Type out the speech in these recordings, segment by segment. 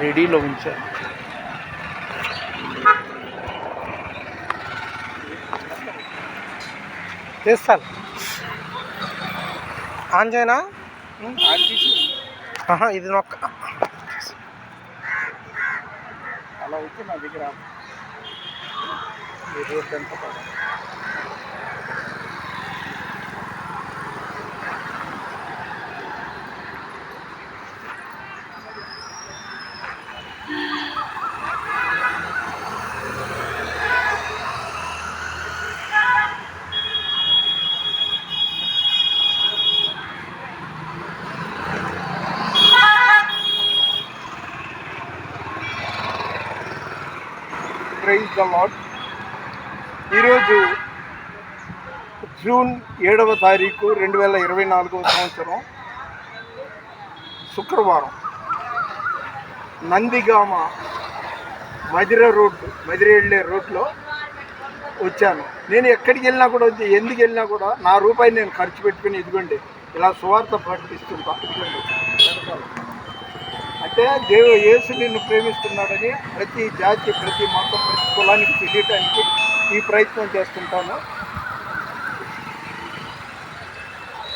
రెడీలో ఉంచారు. చేస్తాను ఆన్ చేయనా? ఇది నొక్క అలా వచ్చి నా దగ్గర రోడ్డు ఎంత ప్రైజ్ ద లార్డ్. ఈరోజు జూన్ 7వ తారీఖు 2024వ సంవత్సరం శుక్రవారం. నందిగామ మదిర వెళ్ళే రోడ్లో వచ్చాను. నేను ఎక్కడికి వెళ్ళినా కూడా ఎందుకు వెళ్ళినా కూడా నా రూపాయి నేను ఖర్చు పెట్టుకుని ఇదిగోండి ఇలా సువార్త ప్రకటిస్తుంటా. అంటే యేసు నిన్ను ప్రేమిస్తున్నాడని ప్రతి జాతి, ప్రతి మతం, ప్రతి కులానికి తెలియటానికి ఈ ప్రయత్నం చేస్తుంటాను.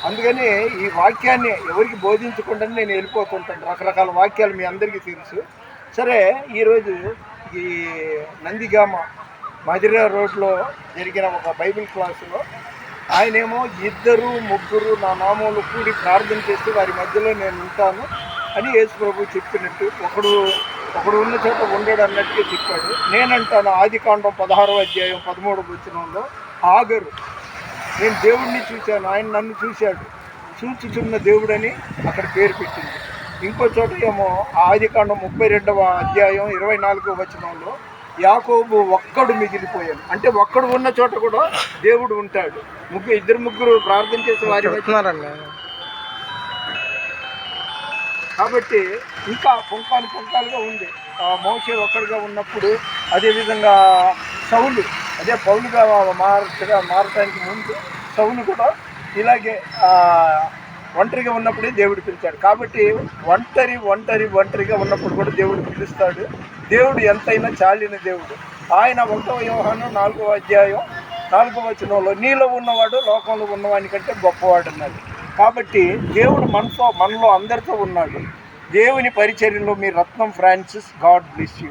అందుకని ఈ వాక్యాన్ని ఎవరికి బోధించకుండా నేను వెళ్ళిపోతుంటాను. రకరకాల వాక్యాలు మీ అందరికీ తెలుసు. సరే, ఈరోజు ఈ నందిగామ మదిర రోడ్లో జరిగిన ఒక బైబిల్ క్లాసులో ఆయనేమో 2, 3 నా నామంలో కూడి ప్రార్థన చేసి వారి మధ్యలో నేను ఉంటాను అని యేసు ప్రభు చెప్పినట్టు ఒకడు ఉన్న చోట ఉండడు అన్నట్టుగా చెప్పాడు. నేనంటాను ఆదికాండం 16వ అధ్యాయం 13వ వచనంలో ఆగరు, నేను దేవుడిని చూశాను, ఆయన నన్ను చూశాడు, చూచుచున్న దేవుడని అక్కడ పేరు పెట్టింది. ఇంకో చోట ఏమో ఆదికాండం 32వ అధ్యాయం 24వ వచనంలో యాకోబు ఒక్కడు మిగిలిపోయాను, అంటే ఒక్కడు ఉన్న చోట కూడా దేవుడు ఉంటాడు. 2-3 ప్రార్థన చేసి వారి చెప్తున్నారండి. కాబట్టి ఇంకా పుంకాలుగా ఉంది. మోషే ఒక్కడిగా ఉన్నప్పుడు, అదేవిధంగా సౌలు, అదే పౌలుగా మారటానికి ముందు సౌలు కూడా ఇలాగే ఒంటరిగా ఉన్నప్పుడే దేవుడు పిలిచాడు. కాబట్టి ఒంటరిగా ఉన్నప్పుడు కూడా దేవుడు పిలుస్తాడు. దేవుడు ఎంతైనా చాలిన దేవుడు. ఆయన 1వ యోహాను 4వ అధ్యాయం 4వ వచనంలో నీలో ఉన్నవాడు లోకంలో ఉన్నవాని కంటే గొప్పవాడు అన్నాడు. కాబట్టి దేవుడు మనలో అందరితో ఉన్నాడు. దేవుని పరిచర్యలో మీ రత్నం ఫ్రాన్సిస్. God bless you.